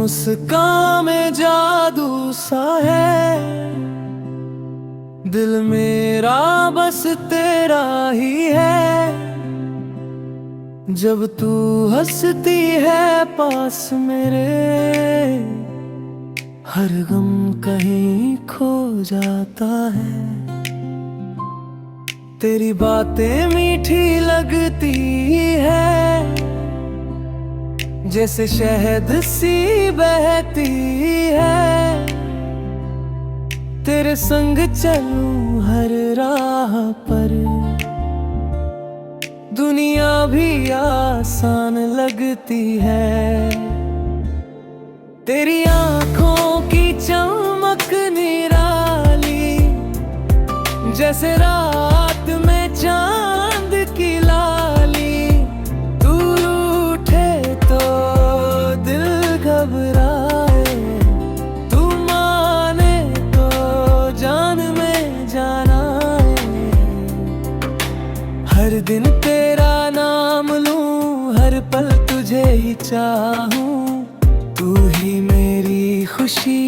मुस्कान में जादू सा है, दिल मेरा बस तेरा ही है। जब तू हंसती है पास मेरे, हर गम कहीं खो जाता है। तेरी बातें मीठी लगती है, जैसे शहद सी बहती है। तेरे संग चलूं हर राह पर, दुनिया भी आसान लगती है। तेरी आंखों की चमक निराली, जैसे रात में चांद की लाली। तू रूठे तो दिल घबराए, तू माने तो जान में जान आए। हर दिन तेरा नाम लूं, हर पल तुझे ही चाहूं। तू ही मेरी खुशी